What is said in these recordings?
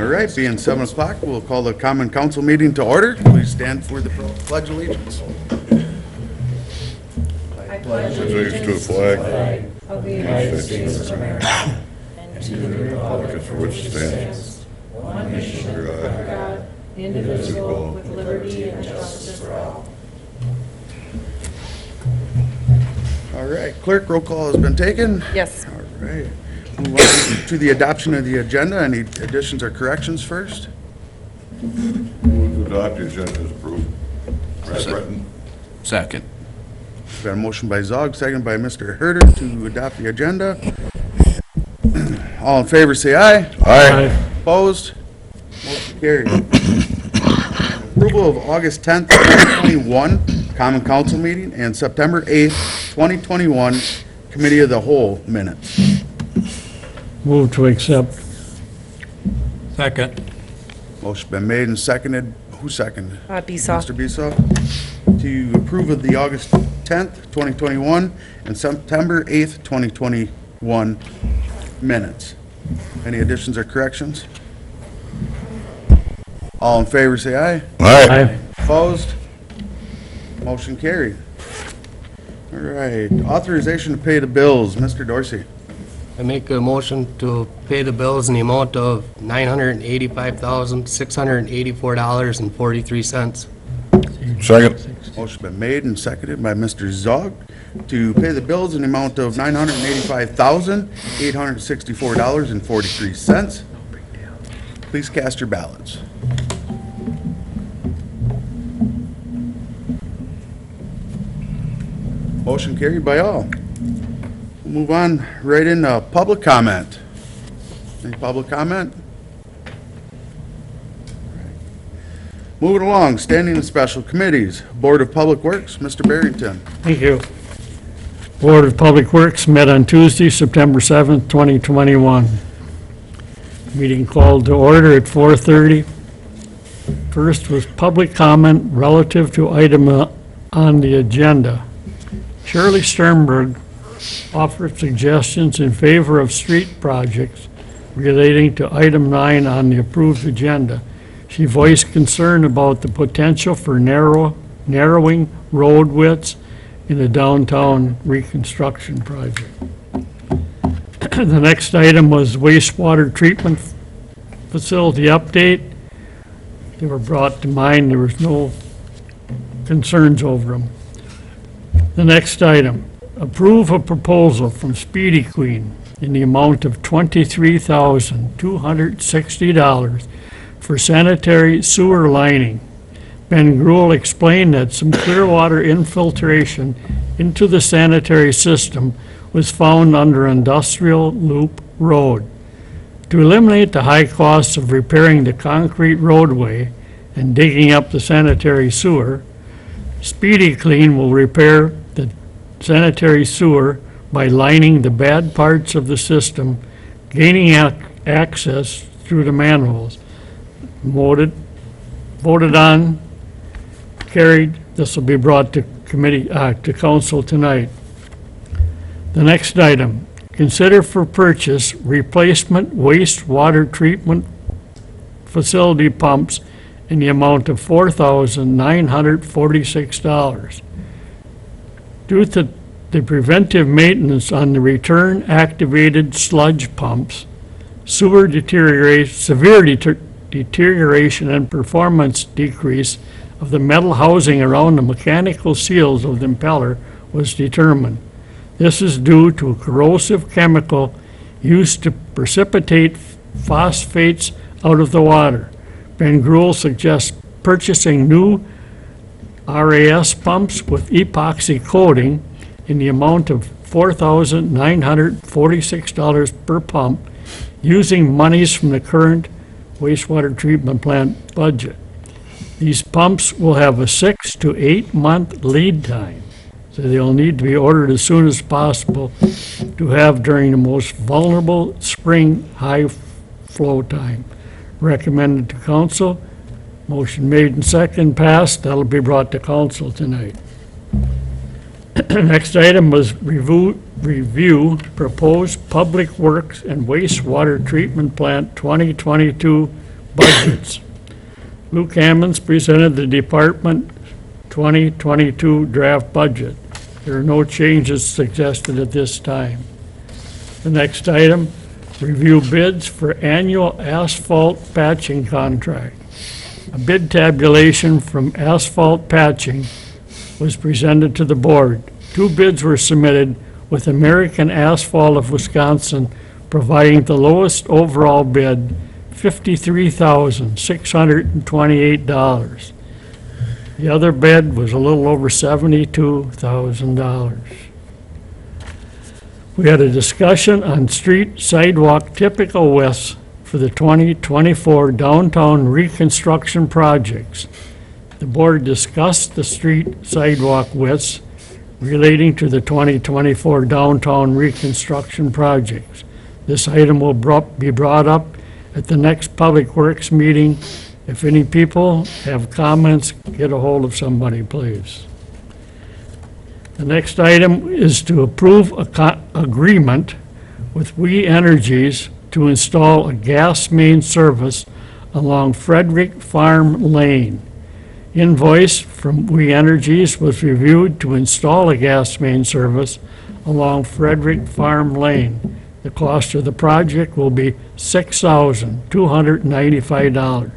All right, being 7 o'clock, we'll call the Common Council meeting to order. Please stand for the Pledge of Allegiance. Allegiance to the flag of the United States of America and to the republic for which it stands, one nation under God, indivisible, with liberty and justice for all. All right, clerk, roll call has been taken. Yes. All right. Move on to the adoption of the agenda. Any additions or corrections first? Move to adopt the agenda as approved. As written. Second. Got a motion by Zog, second by Mr. Herder to adopt the agenda. All in favor, say aye. Aye. Opposed? Motion carried. Approval of August 10th, 2021 Common Council meeting and September 8th, 2021 Committee of the Whole minutes. Move to accept. Second. Motion been made and seconded. Who seconded? Besaw. Mr. Besaw. To approve of the August 10th, 2021 and September 8th, 2021 minutes. Any additions or corrections? All in favor, say aye. Aye. Opposed? Motion carried. All right, authorization to pay the bills. Mr. Dorsey. I make a motion to pay the bills in the amount of $985,684.43. Second. Motion been made and seconded by Mr. Zog to pay the bills in the amount of $985,864.43. Please cast your ballots. Motion carried by all. We'll move on right into public comment. Any public comment? Moving along, standing and special committees. Board of Public Works, Mr. Barrington. Thank you. Board of Public Works met on Tuesday, September 7th, 2021. Meeting called to order at 4:30. First was public comment relative to item on the agenda. Shirley Sternberg offered suggestions in favor of street projects relating to item 9 on the approved agenda. She voiced concern about the potential for narrowing road widths in the downtown reconstruction project. The next item was wastewater treatment facility update. They were brought to mind, there was no concerns over them. The next item, approve a proposal from Speedy Clean in the amount of $23,260 for sanitary sewer lining. Ben Gruel explained that some clear water infiltration into the sanitary system was found under Industrial Loop Road. To eliminate the high costs of repairing the concrete roadway and digging up the sanitary sewer, Speedy Clean will repair the sanitary sewer by lining the bad parts of the system, gaining access through the manholes. Voted on, carried. This will be brought to committee, to council tonight. The next item, consider for purchase replacement wastewater treatment facility pumps in the amount of $4,946. Due to the preventive maintenance on the return activated sludge pumps, severe deterioration and performance decrease of the metal housing around the mechanical seals of the impeller was determined. This is due to a corrosive chemical used to precipitate phosphates out of the water. Ben Gruel suggests purchasing new RAS pumps with epoxy coating in the amount of $4,946 per pump, using monies from the current wastewater treatment plant budget. These pumps will have a 6 to 8 month lead time, so they'll need to be ordered as soon as possible to have during the most vulnerable spring high flow time. Recommended to council. Motion made and second passed. That'll be brought to council tonight. Next item was review proposed public works and wastewater treatment plant 2022 budgets. Luke Ammons presented the Department 2022 draft budget. There are no changes suggested at this time. The next item, review bids for annual asphalt patching contract. A bid tabulation from Asphalt Patching was presented to the board. 2 bids were submitted, with American Asphalt of Wisconsin providing the lowest overall bid, $53,628. The other bid was a little over $72,000. We had a discussion on street sidewalk typical widths for the 2024 downtown reconstruction projects. The board discussed the street sidewalk widths relating to the 2024 downtown reconstruction projects. This item will be brought up at the next Public Works meeting. If any people have comments, get a hold of somebody, please. The next item is to approve a agreement with We Energies to install a gas main service along Frederick Farm Lane. Invoice from We Energies was reviewed to install a gas main service along Frederick Farm Lane. The cost of the project will be $6,295.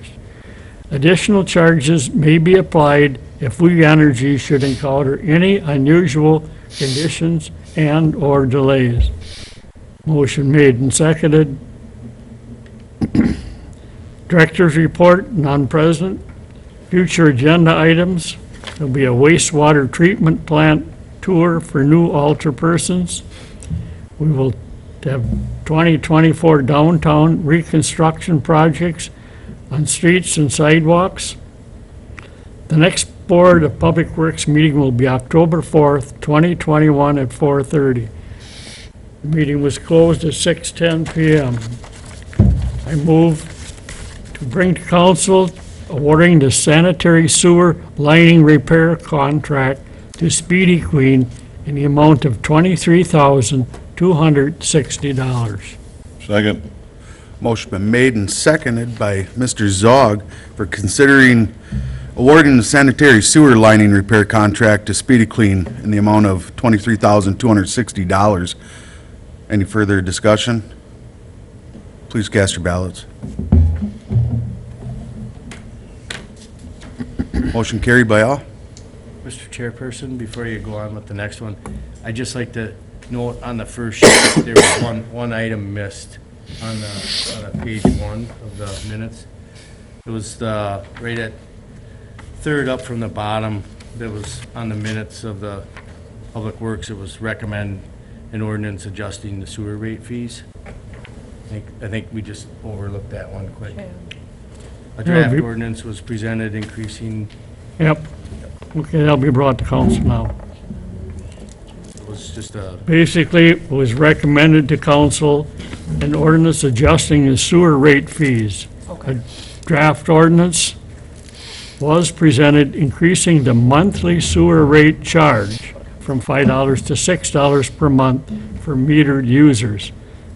Additional charges may be applied if We Energy should encounter any unusual conditions and/or delays. Motion made and seconded. Director's report, none present. Future agenda items, there'll be a wastewater treatment plant tour for new alderpersons. We will have 2024 downtown reconstruction projects on streets and sidewalks. The next Board of Public Works meeting will be October 4th, 2021 at 4:30. The meeting was closed at 6:10 p.m. I move to bring to council awarding the Sanitary Sewer Lining repair contract to Speedy Clean in the amount of $23,260. Second. Motion been made and seconded by Mr. Zog for considering awarding the sanitary sewer lining repair contract to Speedy Clean in the amount of $23,260. Any further discussion? Please cast your ballots. Motion carried by all. Mr. Chairperson, before you go on with the next one, I'd just like to note on the first sheet, there was one item missed on page 1 of the minutes. It was right at third up from the bottom, that was on the minutes of the Public Works. It was recommend an ordinance adjusting the sewer rate fees. I think we just overlooked that one quick. A draft ordinance was presented increasing, Yep. Okay, that'll be brought to council now. it was just a, Basically, it was recommended to council an ordinance adjusting the sewer rate fees. A draft ordinance was presented increasing the monthly sewer rate charge from $5 to $6 per month for metered users.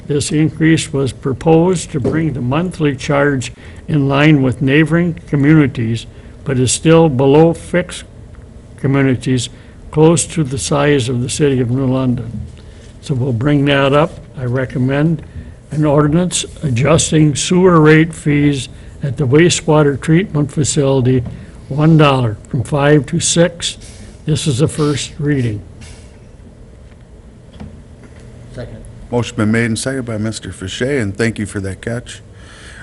This increase was proposed to bring the monthly charge in line with neighboring communities, but is still below fixed communities close to the size of the city of New London. So we'll bring that up. I recommend an ordinance adjusting sewer rate fees at the wastewater treatment facility, $1 from 5 to 6. This is the first reading. Second. Motion been made and seconded by Mr. Fichet, and thank you for that catch.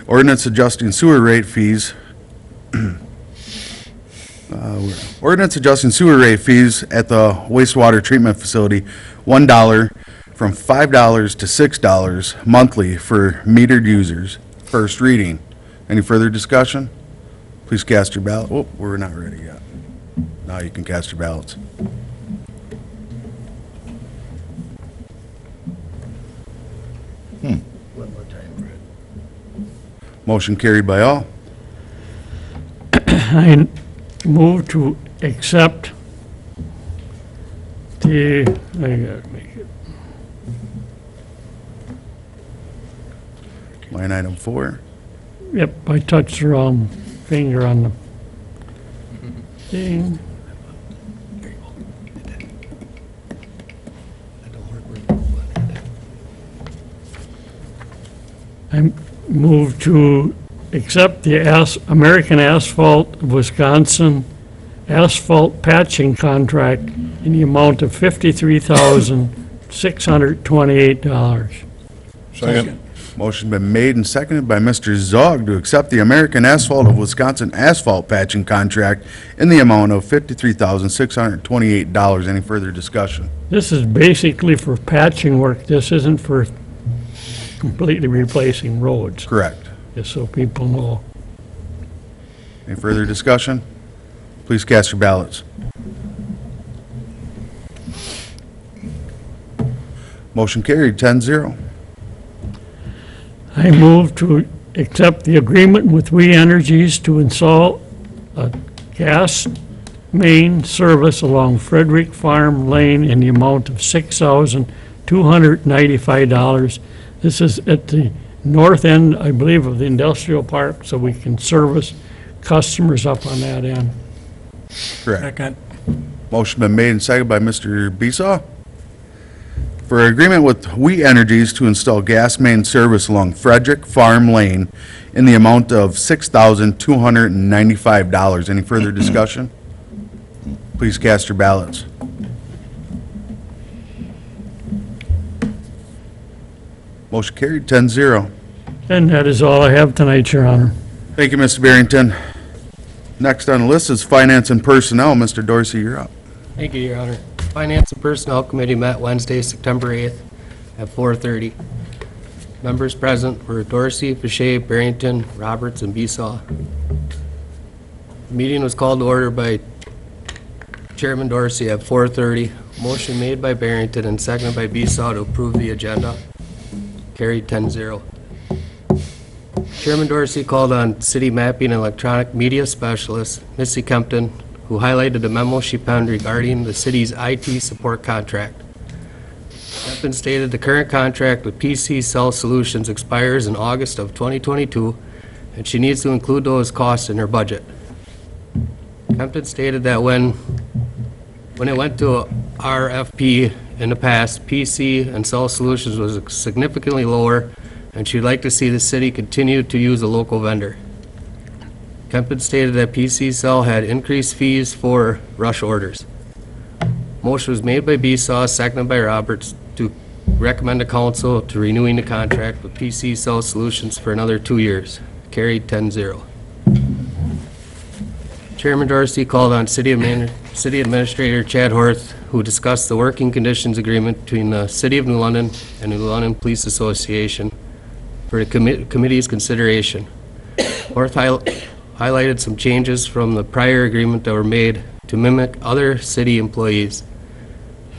Ordinance adjusting sewer rate fees. Ordinance adjusting sewer rate fees at the wastewater treatment facility, $1 from $5 to $6 monthly for metered users. First reading. Any further discussion? Please cast your ballot. Oh, we're not ready yet. Now you can cast your ballots. One more time, Brett. Motion carried by all. I move to accept I gotta make it, Line item 4. Yep, I touched the wrong finger on the thing. I move to accept the American Asphalt of Wisconsin asphalt patching contract in the amount of $53,628. Second. Motion been made and seconded by Mr. Zog to accept the American Asphalt of Wisconsin asphalt patching contract in the amount of $53,628. Any further discussion? This is basically for patching work. This isn't for completely replacing roads, Correct. just so people know. Any further discussion? Please cast your ballots. Motion carried, 10-0. I move to accept the agreement with We Energies to install a gas main service along Frederick Farm Lane in the amount of $6,295. This is at the north end, I believe, of the industrial park, so we can service customers up on that end. Correct. Second. Motion been made and seconded by Mr. Besaw for agreement with We Energies to install gas main service along Frederick Farm Lane in the amount of $6,295. Any further discussion? Please cast your ballots. Motion carried, 10-0. And that is all I have tonight, Your Honor. Thank you, Mr. Barrington. Next on the list is Finance and Personnel. Mr. Dorsey, you're up. Thank you, Your Honor. Finance and Personnel Committee met Wednesday, September 8th at 4:30. Members present were Dorsey, Pasade, Barrington, Roberts, and Besaw. The meeting was called to order by Chairman Dorsey at 4:30. Motion made by Barrington and seconded by Besaw to approve the agenda. Carried 10-0. Chairman Dorsey called on City Mapping and Electronic Media Specialist, Missy Kempton, who highlighted the memo she penned regarding the city's IT support contract. Kempton stated the current contract with PC Cell Solutions expires in August of 2022, and she needs to include those costs in her budget. Kempton stated that when it went to RFP in the past, PC and Cell Solutions was significantly lower, and she'd like to see the city continue to use a local vendor. Kempton stated that PC Cell had increased fees for rush orders. Motion was made by Besaw, seconded by Roberts, to recommend the council to renewing the contract with PC Cell Solutions for another 2 years. Carried 10-0. Chairman Dorsey called on City Administrator Chad Horth, who discussed the working conditions agreement between the City of New London and the New London Police Association for the committee's consideration. Horth highlighted some changes from the prior agreement that were made to mimic other city employees,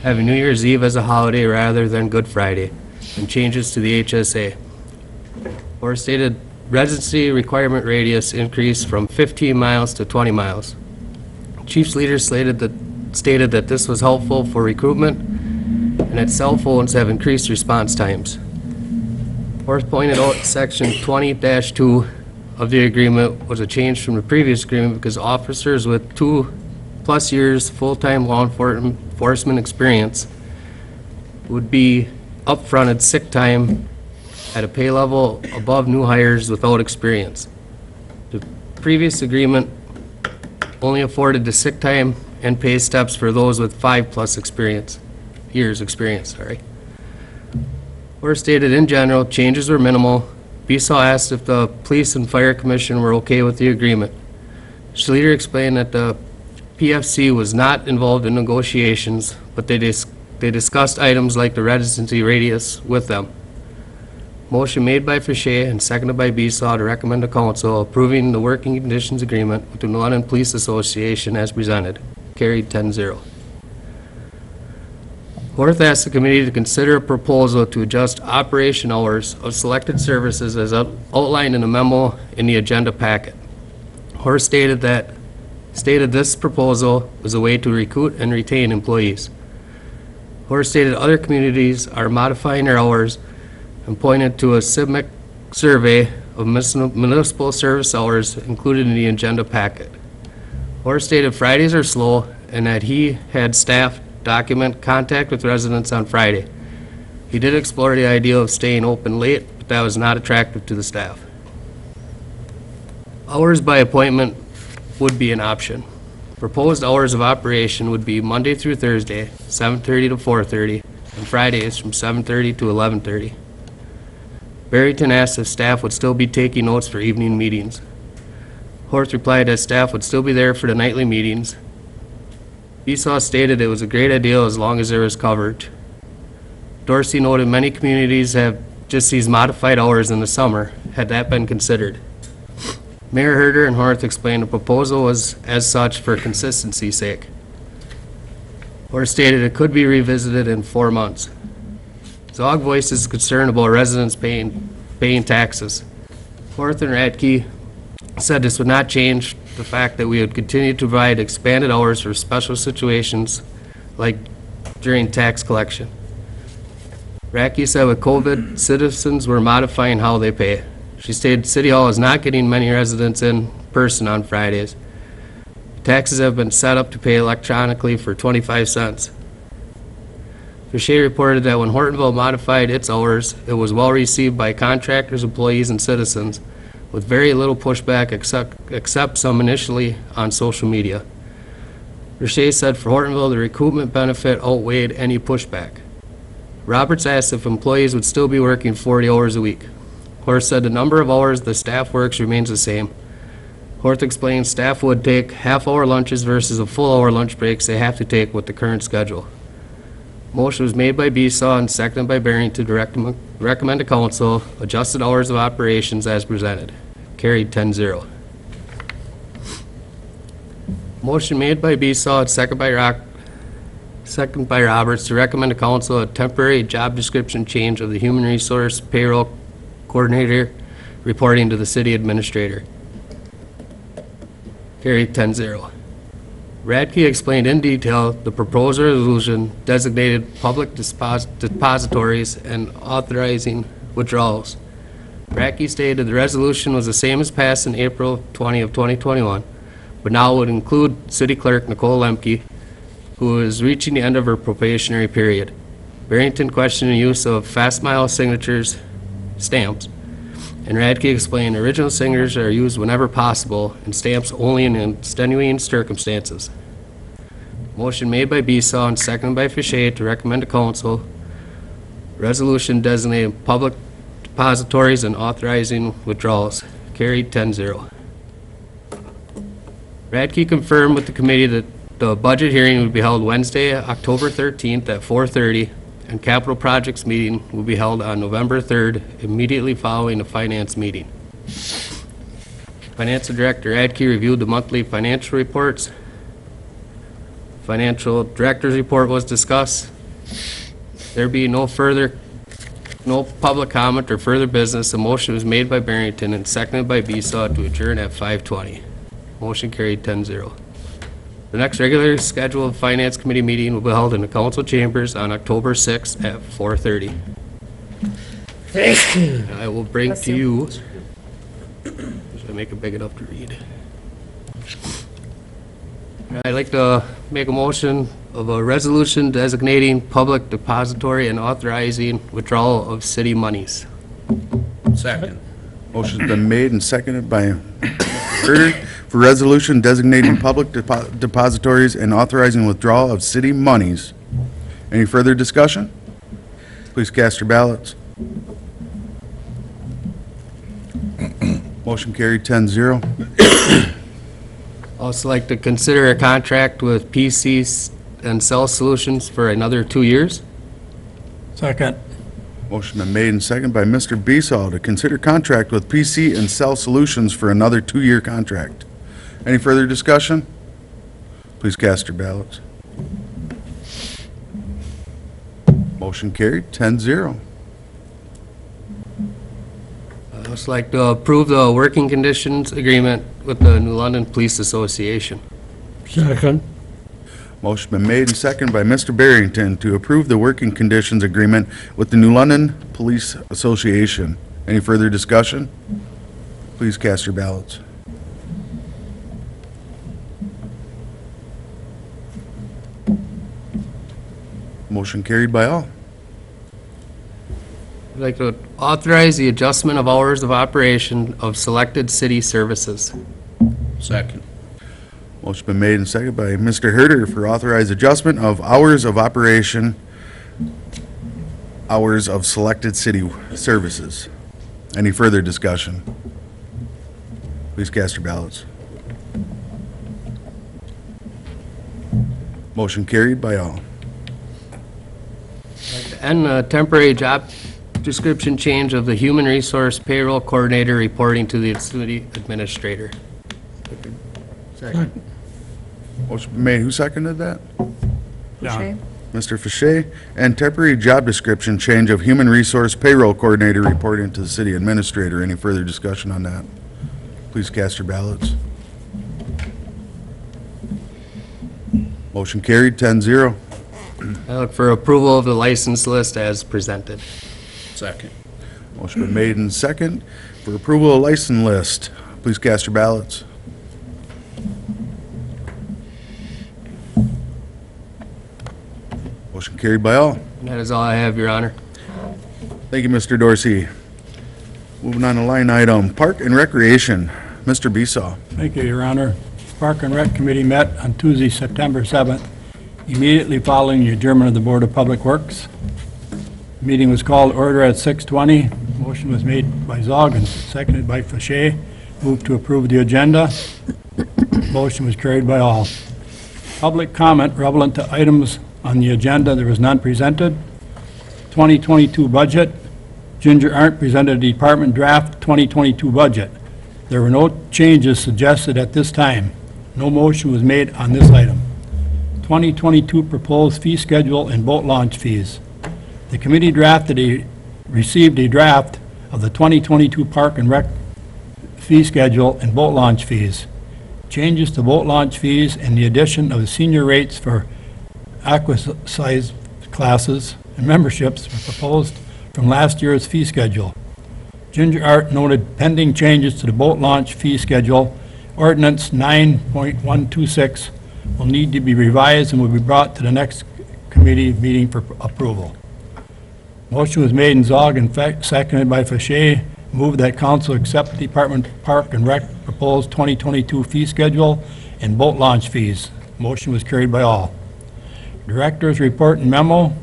having New Year's Eve as a holiday rather than Good Friday, and changes to the HSA. Horth stated residency requirement radius increased from 15 miles to 20 miles. Chiefs leaders stated that this was helpful for recruitment and that cell phones have increased response times. Horth pointed out Section 20-2 of the agreement was a change from the previous agreement because officers with 2+ years full-time law enforcement experience would be upfronted sick time at a pay level above new hires without experience. The previous agreement only afforded the sick time and pay steps for those with 5+ years experience. Horth stated in general, changes were minimal. Besaw asked if the Police and Fire Commission were okay with the agreement. Schluter explained that the PFC was not involved in negotiations, but they discussed items like the residency radius with them. Motion made by Fichet and seconded by Besaw to recommend to council approving the working conditions agreement with the New London Police Association as presented. Carried 10-0. Horth asked the committee to consider a proposal to adjust operation hours of selected services as outlined in a memo in the agenda packet. Horth stated this proposal was a way to recruit and retain employees. Horth stated other communities are modifying their hours and pointed to a CIVMIC survey of municipal service hours included in the agenda packet. Hoare stated Fridays are slow and that he had staff document contact with residents on Friday. He did explore the idea of staying open late, but that was not attractive to the staff. Hours by appointment would be an option. Proposed hours of operation would be Monday through Thursday, 7:30 to 4:30, and Fridays from 7:30 to 11:30. Barrington asked if staff would still be taking notes for evening meetings. Horth replied that staff would still be there for the nightly meetings. Esau stated it was a great idea as long as there was coverage. Dorsey noted many communities have just these modified hours in the summer. Had that been considered? Mayor Herder and Horth explained the proposal was as such for consistency's sake. Horth stated it could be revisited in 4 months. Zog voiced his concern about residents paying taxes. Horth and Radke said this would not change the fact that we would continue to provide expanded hours for special situations like during tax collection. Radke said with COVID, citizens were modifying how they pay. She stated City Hall is not getting many residents in person on Fridays. Taxes have been set up to pay electronically for 25 cents. Fichet reported that when Hortonville modified its hours, it was well received by contractors, employees, and citizens, with very little pushback except some initially on social media. Fichet said for Hortonville, the recoupment benefit outweighed any pushback. Roberts asked if employees would still be working 40 hours a week. Horth said the number of hours the staff works remains the same. Horth explained staff would take half-hour lunches versus a full-hour lunch breaks they have to take with the current schedule. Motion was made by Besaw and seconded by Barrington to recommend to council adjusted hours of operations as presented. Carried 10-0. Motion made by Besaw and seconded by Roberts to recommend to council a temporary job description change of the human resource payroll coordinator reporting to the city administrator. Carried 10-0. Radke explained in detail the proposed resolution designated public depositories and authorizing withdrawals. Radke stated the resolution was the same as passed in April 20 of 2021, but now would include City Clerk Nicole Lemke, who is reaching the end of her probationary period. Barrington questioned the use of fast mile signatures stamps, and Radke explained original signatures are used whenever possible and stamps only in extenuating circumstances. Motion made by Besaw and seconded by Fichet to recommend to council resolution designating public depositories and authorizing withdrawals. Carried 10-0. Radke confirmed with the committee that the budget hearing would be held Wednesday, October 13th at 4:30, and capital projects meeting will be held on November 3rd, immediately following the finance meeting. Financial Director Radke reviewed the monthly financial reports. Financial Director's report was discussed. There be no public comment or further business. A motion was made by Barrington and seconded by Besaw to adjourn at 5:20. Motion carried 10-0. The next regularly scheduled Finance Committee meeting will be held in the council chambers on October 6th at 4:30. I will bring to you, should I make it big enough to read? I'd like to make a motion of a resolution designating public depository and authorizing withdrawal of city monies. Second. Motion's been made and seconded by Herder for resolution designating public depositories and authorizing withdrawal of city monies. Any further discussion? Please cast your ballots. Motion carried 10-0. Also like to consider a contract with PC and Cell Solutions for another 2 years. Second. Motion been made and seconded by Mr. Besaw to consider contract with PC and Cell Solutions for another 2-year contract. Any further discussion? Please cast your ballots. Motion carried 10-0. I'd also like to approve the working conditions agreement with the New London Police Association. Second. Motion been made and seconded by Mr. Barrington to approve the working conditions agreement with the New London Police Association. Any further discussion? Please cast your ballots. Motion carried by all. I'd like to authorize the adjustment of hours of operation of selected city services. Second. Motion been made and seconded by Mr. Herter for authorized adjustment of hours of operation, hours of selected city services. Any further discussion? Please cast your ballots. Motion carried by all. And a temporary job description change of the human resource payroll coordinator reporting to the city administrator. Second. Motion been made. Who seconded that? Boucher. Mr. Fichet. And temporary job description change of human resource payroll coordinator reporting to the city administrator. Any further discussion on that? Please cast your ballots. Motion carried, 10-0. I look for approval of the license list as presented. Second. Motion been made and second for approval of license list. Please cast your ballots. Motion carried by all. And that is all I have, Your Honor. Thank you, Mr. Dorsey. Moving on to line item, Park and Recreation. Mr. Besaw. Thank you, Your Honor. Park and Rec Committee met on Tuesday, September 7th, immediately following the adjournment of the Board of Public Works. The meeting was called to order at 6:20. Motion was made by Zog and seconded by Fichet. Moved to approve the agenda. Motion was carried by all. Public comment relevant to items on the agenda, there was none presented. 2022 budget. Ginger Arndt presented a department draft 2022 budget. There were no changes suggested at this time. No motion was made on this item. 2022 proposed fee schedule and boat launch fees. The committee received a draft of the 2022 Park and Rec fee schedule and boat launch fees. Changes to boat launch fees and the addition of the senior rates for aqua-size classes and memberships were proposed from last year's fee schedule. Ginger Art noted pending changes to the boat launch fee schedule. Ordinance 9.126 will need to be revised and will be brought to the next committee meeting for approval. Motion was made in Zog and seconded by Fichet. Move that council accept the Department of Park and Rec proposed 2022 fee schedule and boat launch fees. Motion was carried by all. Director's report and memo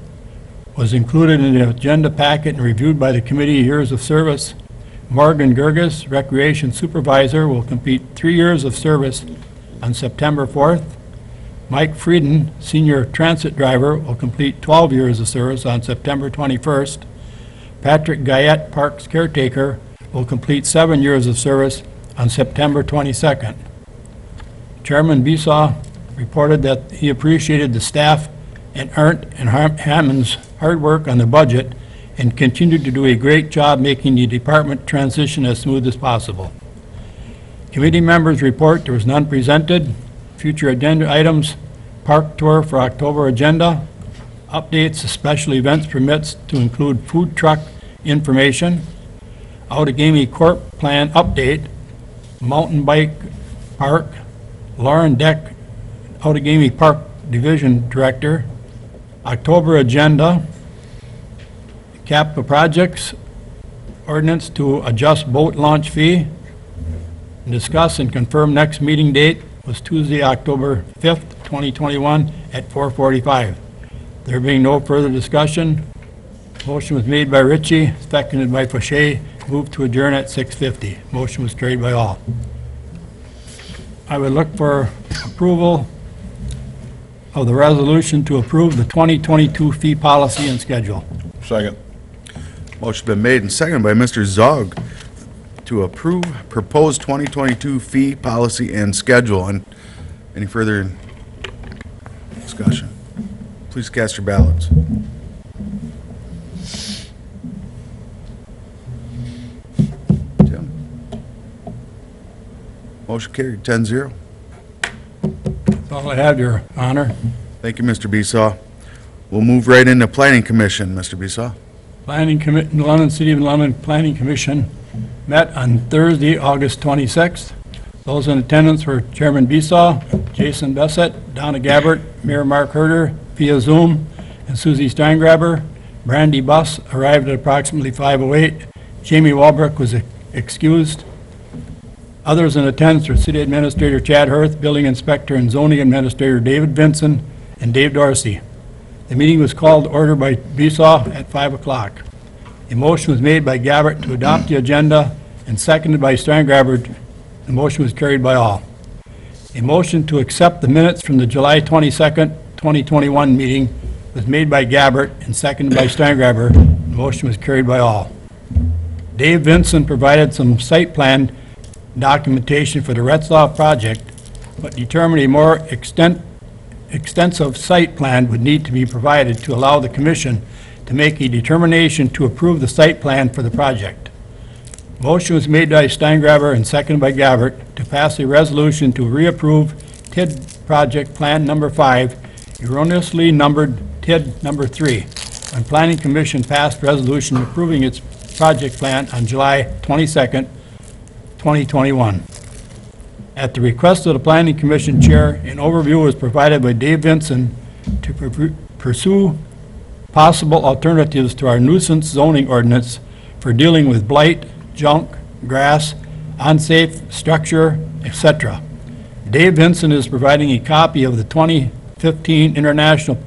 was included in the agenda packet and reviewed by the committee years of service. Morgan Gerges, Recreation Supervisor, will complete 3 years of service on September 4th. Mike Frieden, Senior Transit Driver, will complete 12 years of service on September 21st. Patrick Guyette, Parks Caretaker, will complete 7 years of service on September 22nd. Chairman Besaw reported that he appreciated the staff and Arndt and Hammond's hard work on the budget and continued to do a great job making the department transition as smooth as possible. Committee members report there was none presented. Future agenda items, park tour for October agenda, updates to special events permits to include food truck information, Outagamie Corp plan update, mountain bike park, Lauren Deck, Outagamie Park Division Director, October agenda, capital projects, ordinance to adjust boat launch fee, and discuss and confirm next meeting date was Tuesday, October 5th, 2021 at 4:45. There being no further discussion, motion was made by Ritchie, seconded by Fichet, moved to adjourn at 6:50. Motion was carried by all. I would look for approval of the resolution to approve the 2022 fee policy and schedule. Second. Motion been made and seconded by Mr. Zog to approve proposed 2022 fee policy and schedule. And any further discussion? Please cast your ballots. Tim? Motion carried, 10-0. That's all I have, Your Honor. Thank you, Mr. Besaw. We'll move right into Planning Commission, Mr. Besaw. Planning Commission, London City of London Planning Commission met on Thursday, August 26th. Those in attendance were Chairman Besaw, Jason Bessett, Donna Gabbert, Mayor Mark Herter via Zoom, and Susie Steingraber. Brandy Buss arrived at approximately 5:08. Jamie Walbrook was excused. Others in attendance were City Administrator Chad Hurth, Building Inspector and Zoning Administrator David Vinson, and Dave Dorsey. The meeting was called to order by Besaw at 5 o'clock. A motion was made by Gabbert to adopt the agenda and seconded by Steingraber. The motion was carried by all. A motion to accept the minutes from the July 22nd, 2021 meeting was made by Gabbert and seconded by Steingraber. The motion was carried by all. Dave Vinson provided some site plan documentation for the Retzlaff project, but determined a more extensive site plan would need to be provided to allow the commission to make a determination to approve the site plan for the project. Motion was made by Steingraber and seconded by Gabbert to pass a resolution to reapprove TID project plan number 5, erroneously numbered TID number 3, when Planning Commission passed resolution approving its project plan on July 22nd, 2021. At the request of the Planning Commission Chair, an overview was provided by Dave Vinson to pursue possible alternatives to our nuisance zoning ordinance for dealing with blight, junk, grass, unsafe structure, etc. Dave Vinson is providing a copy of the 2015 International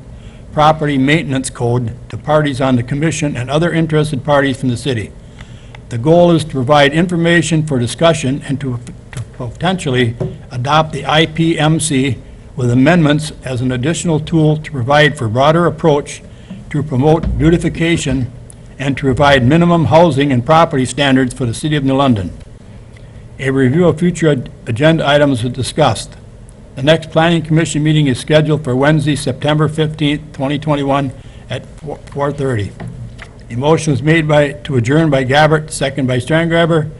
Property Maintenance Code to parties on the commission and other interested parties from the city. The goal is to provide information for discussion and to potentially adopt the IPMC with amendments as an additional tool to provide for broader approach to promote beautification and to provide minimum housing and property standards for the City of New London. A review of future agenda items was discussed. The next Planning Commission meeting is scheduled for Wednesday, September 15th, 2021 at 4:30. A motion was made to adjourn by Gabbert, second by Steingraber,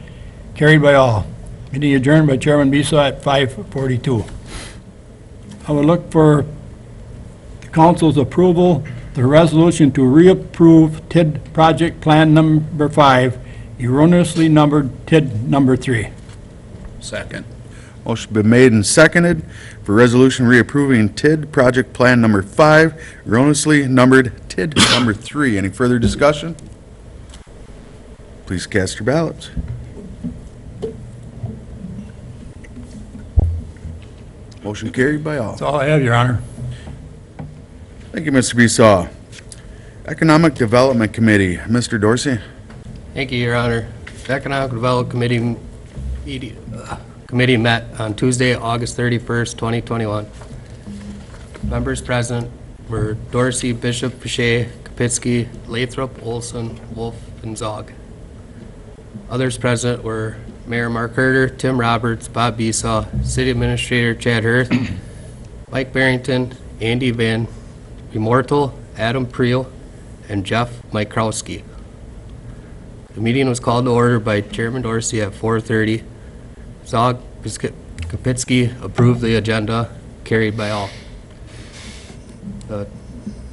carried by all. Meeting adjourned by Chairman Besaw at 5:42. I would look for the council's approval, the resolution to reapprove TID project plan number 5, erroneously numbered TID number 3. Second. Motion been made and seconded for resolution reapproving TID project plan number 5, erroneously numbered TID number 3. Any further discussion? Please cast your ballots. Motion carried by all. That's all I have, Your Honor. Thank you, Mr. Besaw. Economic Development Committee, Mr. Dorsey. Thank you, Your Honor. The Economic Development Committee met on Tuesday, August 31st, 2021. Members present were Dorsey, Bishop, Pasade, Kapitsky, Lathrop, Olson, Wolf, and Zog. Others present were Mayor Mark Herter, Tim Roberts, Bob Besaw, City Administrator Chad Hurth, Mike Barrington, Andy Van Remortel, Adam Priel, and Jeff Mikrowski. The meeting was called to order by Chairman Dorsey at 4:30. Zog Kapitsky approved the agenda, carried by all. The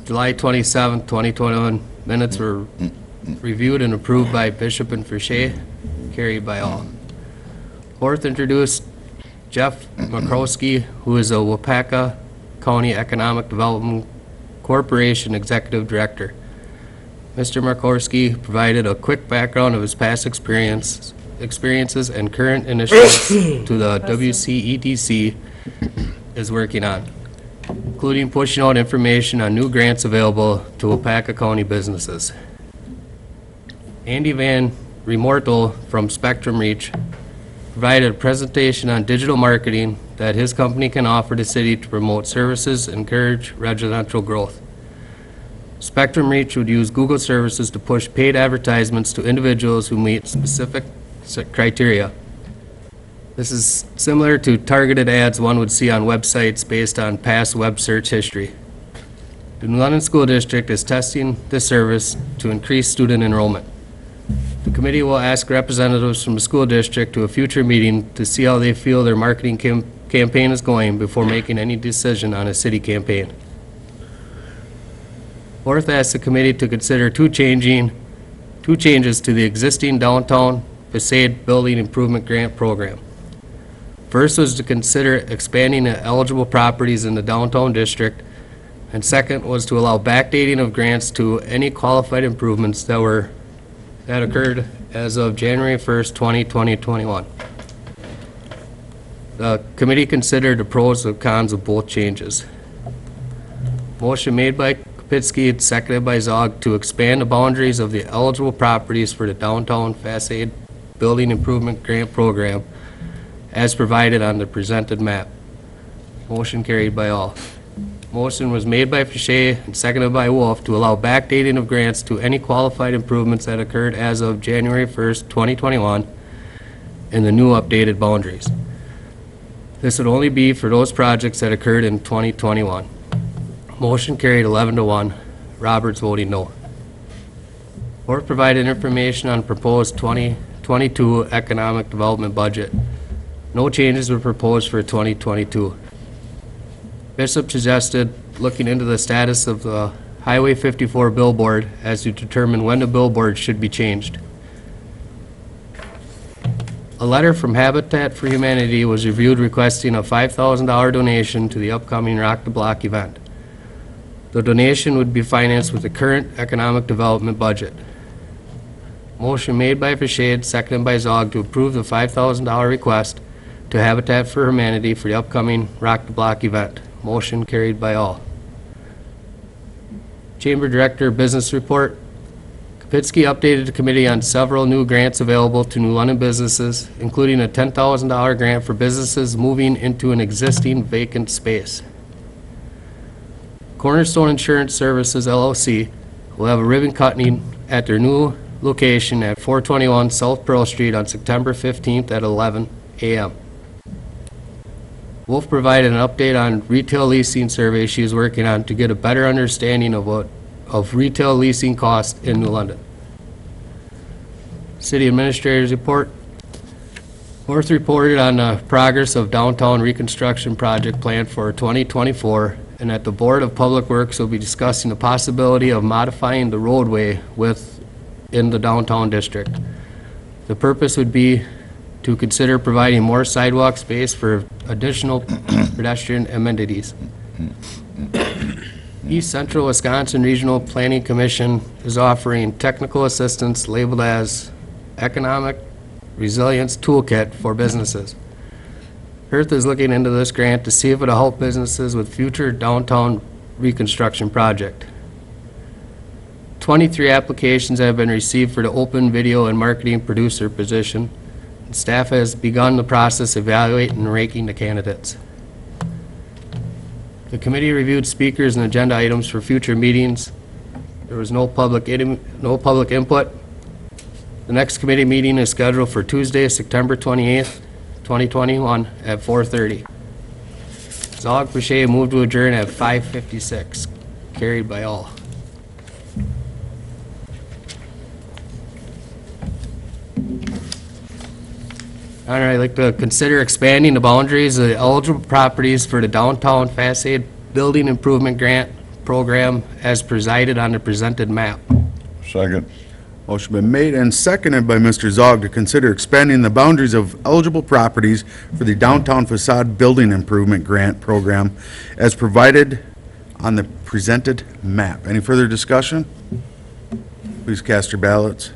July 27, 2021 minutes were reviewed and approved by Bishop and Pasade, carried by all. Fourth, introduced Jeff Mikrowski, who is a Wapaka County Economic Development Corporation Executive Director. Mr. Mikrowski provided a quick background of his past experiences and current initiatives to the WCEDC is working on, including pushing out information on new grants available to Wapaka County businesses. Andy Van Remortel from Spectrum Reach provided a presentation on digital marketing that his company can offer the city to promote services and encourage residential growth. Spectrum Reach would use Google services to push paid advertisements to individuals who meet specific criteria. This is similar to targeted ads one would see on websites based on past web search history. The New London School District is testing this service to increase student enrollment. The committee will ask representatives from the school district to a future meeting to see how they feel their marketing campaign is going before making any decision on a city campaign. Fourth, asked the committee to consider two changes to the existing downtown Pasade Building Improvement Grant Program. First was to consider expanding the eligible properties in the downtown district, and second was to allow backdating of grants to any qualified improvements that occurred as of January 1st, 2021. The committee considered the pros and cons of both changes. Motion made by Kapitsky, seconded by Zog, to expand the boundaries of the eligible properties for the downtown Pasade Building Improvement Grant Program as provided on the presented map. Motion carried by all. Motion was made by Pasade and seconded by Wolf to allow backdating of grants to any qualified improvements that occurred as of January 1st, 2021 in the new updated boundaries. This would only be for those projects that occurred in 2021. Motion carried 11-1, Roberts voting no. Board provided information on proposed 2022 economic development budget. No changes were proposed for 2022. Bishop suggested looking into the status of the Highway 54 billboard as to determine when the billboard should be changed. A letter from Habitat for Humanity was reviewed requesting a $5,000 donation to the upcoming Rock the Block event. The donation would be financed with the current economic development budget. Motion made by Pasade, seconded by Zog, to approve the $5,000 request to Habitat for Humanity for the upcoming Rock the Block event. Motion carried by all. Chamber Director Business Report. Kapitsky updated the committee on several new grants available to New London businesses, including a $10,000 grant for businesses moving into an existing vacant space. Cornerstone Insurance Services, LLC, will have a ribbon cutting at their new location at 421 South Pearl Street on September 15th at 11 a.m. Wolf provided an update on retail leasing survey she is working on to get a better understanding of retail leasing costs in New London. City Administrator's Report. Wolf reported on the progress of downtown reconstruction project planned for 2024, and that the Board of Public Works will be discussing the possibility of modifying the roadway in the downtown district. The purpose would be to consider providing more sidewalk space for additional pedestrian amenities. East Central Wisconsin Regional Planning Commission is offering technical assistance labeled as Economic Resilience Toolkit for businesses. Earth is looking into this grant to see if it'll help businesses with future downtown reconstruction project. 23 applications have been received for the open video and marketing producer position. Staff has begun the process evaluating and ranking the candidates. The committee reviewed speakers and agenda items for future meetings. There was no public input. The next committee meeting is scheduled for Tuesday, September 28th, 2021 at 4:30. Zog Pasade moved to adjourn at 5:56. Carried by all. All right, I'd like to consider expanding the boundaries of the eligible properties for the downtown Pasade Building Improvement Grant Program as presided on the presented map. Second. Motion been made and seconded by Mr. Zog to consider expanding the boundaries of eligible properties for the Downtown Facade Building Improvement Grant Program as provided on the presented map. Any further discussion? Please cast your ballots.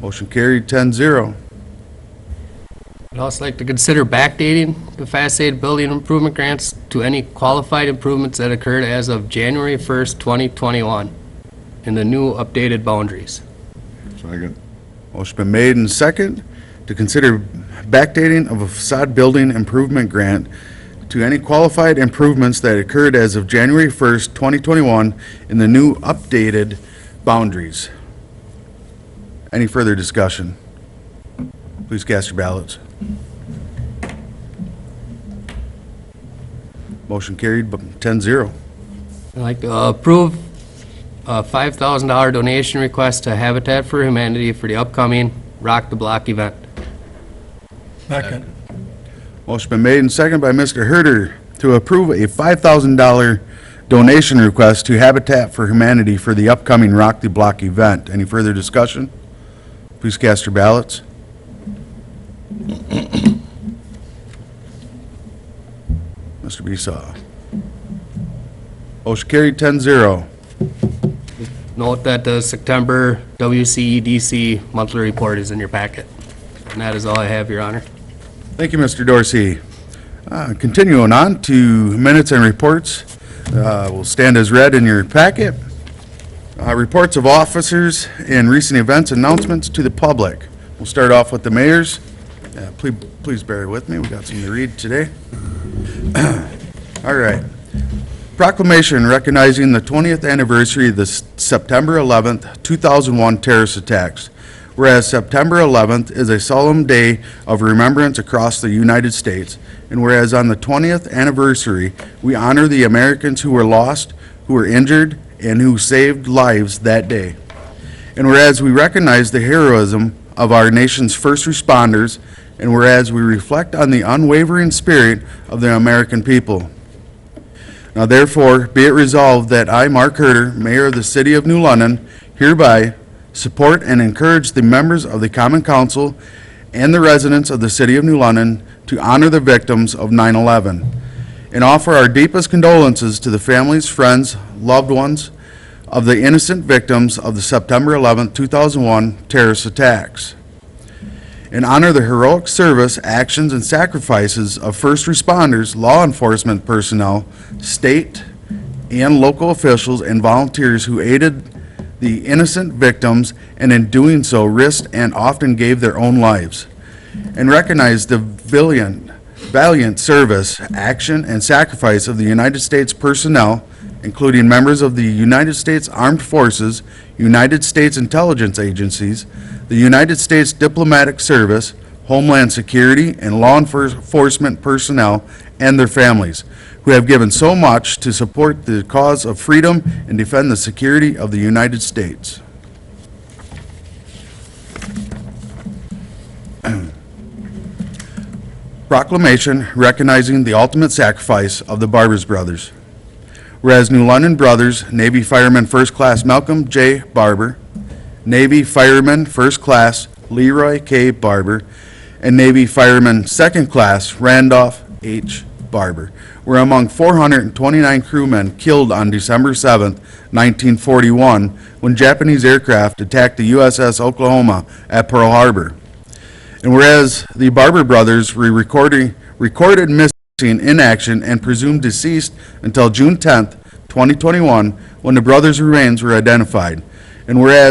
Motion carried 10-0. I'd also like to consider backdating the Pasade Building Improvement Grants to any qualified improvements that occurred as of January 1st, 2021 in the new updated boundaries. Second. Motion been made and second to consider backdating of a facade building improvement grant to any qualified improvements that occurred as of January 1st, 2021 in the new updated boundaries. Any further discussion? Please cast your ballots. Motion carried 10-0. I'd like to approve a $5,000 donation request to Habitat for Humanity for the upcoming Rock the Block event. Second. Motion been made and seconded by Mr. Herter to approve a $5,000 donation request to Habitat for Humanity for the upcoming Rock the Block event. Any further discussion? Please cast your ballots. Mr. Beesaw. Motion carried 10-0. Note that the September WCEDC monthly report is in your packet. And that is all I have, Your Honor. Thank you, Mr. Dorsey. Continuing on to minutes and reports, will stand as read in your packet. Reports of officers and recent events, announcements to the public. We'll start off with the mayor's. Please bear with me, we got some to read today. All right. Proclamation recognizing the 20th anniversary of the September 11th, 2001 terrorist attacks. Whereas September 11th is a solemn day of remembrance across the United States, and whereas on the 20th anniversary, we honor the Americans who were lost, who were injured, and who saved lives that day. And whereas we recognize the heroism of our nation's first responders, and whereas we reflect on the unwavering spirit of the American people. Now therefore, be it resolved that I, Mark Herter, Mayor of the City of New London, hereby support and encourage the members of the Common Council and the residents of the City of New London to honor the victims of 9/11 and offer our deepest condolences to the families, friends, loved ones of the innocent victims of the September 11, 2001 terrorist attacks, and honor the heroic service, actions, and sacrifices of first responders, law enforcement personnel, state and local officials, and volunteers who aided the innocent victims, and in doing so risked and often gave their own lives, and recognize the valiant service, action, and sacrifice of the United States personnel, including members of the United States Armed Forces, United States intelligence agencies, the United States Diplomatic Service, Homeland Security, and law enforcement personnel and their families, who have given so much to support the cause of freedom and defend the security of the United States. Proclamation recognizing the ultimate sacrifice of the Barbers Brothers. Whereas New London Brothers, Navy Fireman First Class Malcolm J. Barber, Navy Fireman First Class Leroy K. Barber, and Navy Fireman Second Class Randolph H. Barber were among 429 crewmen killed on December 7, 1941, when Japanese aircraft attacked the USS Oklahoma at Pearl Harbor. And whereas the Barber brothers were recorded missing in action and presumed deceased until June 10, 2021, when the brothers' remains were identified. And whereas